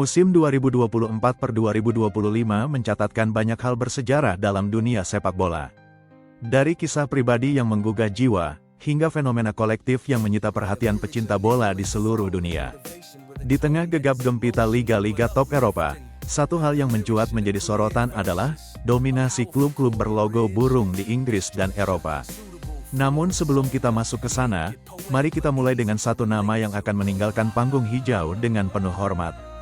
Musim 2024-2025 mencatatkan banyak hal bersejarah dalam dunia sepak bola. Dari kisah pribadi yang menggugah jiwa, hingga fenomena kolektif yang menyita perhatian pecinta bola di seluruh dunia. Di tengah gegap gempita liga-liga top Eropa, satu hal yang mencuat menjadi sorotan adalah dominasi klub-klub berlogo burung di Inggris dan Eropa. Namun sebelum kita masuk ke sana, mari kita mulai dengan satu nama yang akan meninggalkan panggung hijau dengan penuh hormat.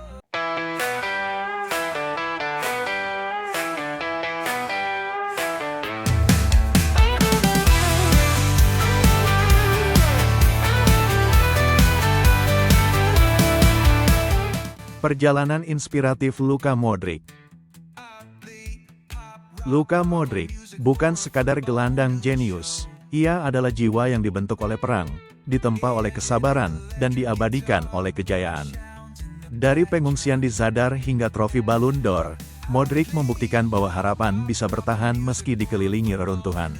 Perjalanan inspiratif Luka Modric. Luka Modric bukan sekadar gelandang jenius. Ia adalah jiwa yang dibentuk oleh perang, ditempa oleh kesabaran, dan diabadikan oleh kejayaan. Dari pengungsian di Zadar hingga trofi Ballon d'Or, Modric membuktikan bahwa harapan bisa bertahan meski dikelilingi reruntuhan.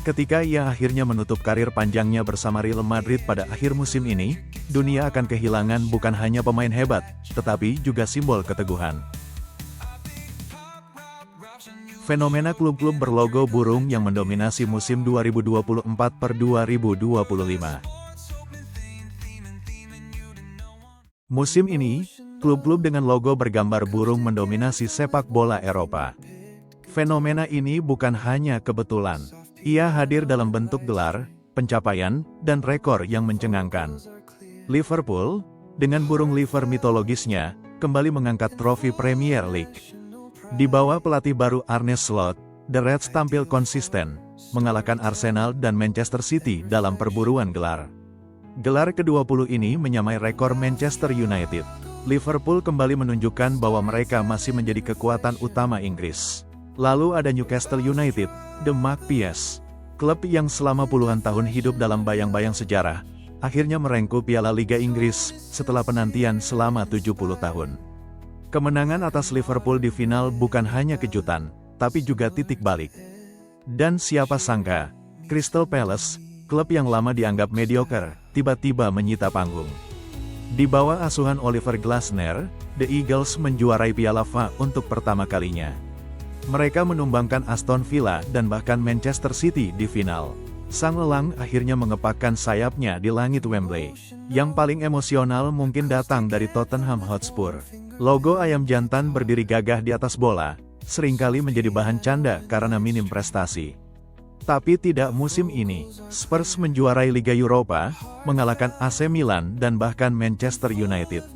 Ketika ia akhirnya menutup karir panjangnya bersama Real Madrid pada akhir musim ini, dunia akan kehilangan bukan hanya pemain hebat, tetapi juga simbol keteguhan. Fenomena klub-klub berlogo burung yang mendominasi musim 2024-2025. Musim ini, klub-klub dengan logo bergambar burung mendominasi sepak bola Eropa. Fenomena ini bukan hanya kebetulan. Ia hadir dalam bentuk gelar, pencapaian, dan rekor yang mencengangkan. Liverpool, dengan burung liver mitologisnya, kembali mengangkat trofi Premier League. Di bawah pelatih baru Arne Slot, The Reds tampil konsisten, mengalahkan Arsenal dan Manchester City dalam perburuan gelar. Gelar ke-20 ini menyamai rekor Manchester United. Liverpool kembali menunjukkan bahwa mereka masih menjadi kekuatan utama Inggris. Lalu ada Newcastle United, The Magpies. Klub yang selama puluhan tahun hidup dalam bayang-bayang sejarah, akhirnya merengkuh Piala Liga Inggris setelah penantian selama 70 tahun. Kemenangan atas Liverpool di final bukan hanya kejutan, tapi juga titik balik. Dan siapa sangka, Crystal Palace, klub yang lama dianggap mediocre, tiba-tiba menyita panggung. Di bawah asuhan Oliver Glasner, The Eagles menjuarai Piala FA untuk pertama kalinya. Mereka menumbangkan Aston Villa dan bahkan Manchester City di final. Sang elang akhirnya mengepakkan sayapnya di langit Wembley. Yang paling emosional mungkin datang dari Tottenham Hotspur. Logo ayam jantan berdiri gagah di atas bola, seringkali menjadi bahan canda karena minim prestasi. Tapi tidak musim ini, Spurs menjuarai Liga Eropa, mengalahkan AC Milan dan bahkan Manchester United.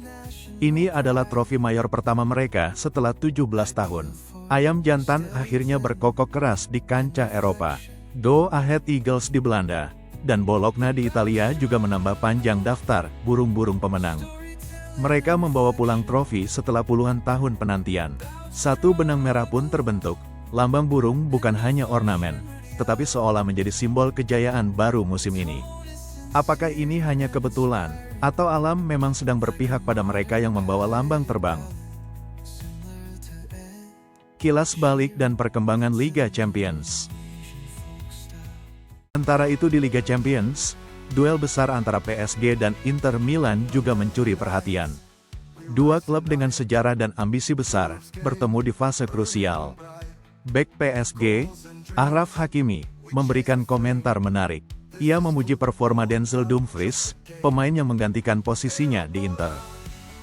Ini adalah trofi mayor pertama mereka setelah 17 tahun. Ayam jantan akhirnya berkokok keras di kancah Eropa. Go Ahead Eagles di Belanda, dan Bologna di Italia juga menambah panjang daftar burung-burung pemenang. Mereka membawa pulang trofi setelah puluhan tahun penantian. Satu benang merah pun terbentuk. Lambang burung bukan hanya ornamen, tetapi seolah menjadi simbol kejayaan baru musim ini. Apakah ini hanya kebetulan, atau alam memang sedang berpihak pada mereka yang membawa lambang terbang? Kilas balik dan perkembangan Liga Champions. Sementara itu di Liga Champions, duel besar antara PSG dan Inter Milan juga mencuri perhatian. Dua klub dengan sejarah dan ambisi besar, bertemu di fase krusial. Bek PSG, Achraf Hakimi, memberikan komentar menarik. Ia memuji performa Denzel Dumfries, pemain yang menggantikan posisinya di Inter.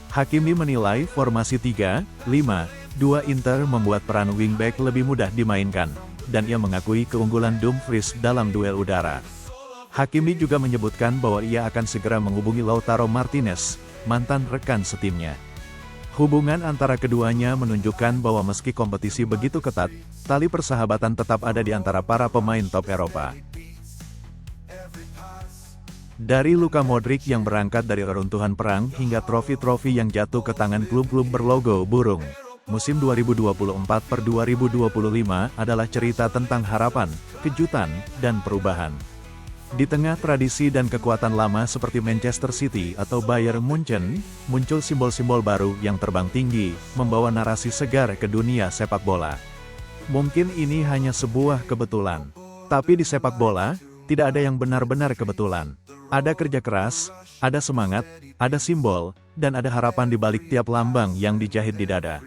Hakimi menilai formasi 3-5-2 Inter membuat peran wingback lebih mudah dimainkan, dan ia mengakui keunggulan Dumfries dalam duel udara. Hakimi juga menyebutkan bahwa ia akan segera menghubungi Lautaro Martinez, mantan rekan setimnya. Hubungan antara keduanya menunjukkan bahwa meski kompetisi begitu ketat, tali persahabatan tetap ada di antara para pemain top Eropa. Dari Luka Modric yang berangkat dari reruntuhan perang hingga trofi-trofi yang jatuh ke tangan klub-klub berlogo burung, musim 2024-2025 adalah cerita tentang harapan, kejutan, dan perubahan. Di tengah tradisi dan kekuatan lama seperti Manchester City atau Bayern Munchen, muncul simbol-simbol baru yang terbang tinggi, membawa narasi segar ke dunia sepak bola. Mungkin ini hanya sebuah kebetulan, tapi di sepak bola, Tidak ada yang benar-benar kebetulan. Ada kerja keras, ada semangat, ada simbol, dan ada harapan di balik tiap lambang yang dijahit di dada.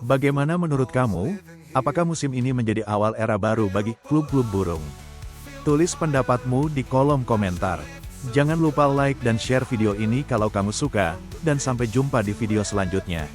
Bagaimana menurut kamu? Apakah musim ini menjadi awal era baru bagi klub-klub burung? Tulis pendapatmu di kolom komentar. Jangan lupa like dan share video ini kalau kamu suka, dan sampai jumpa di video selanjutnya.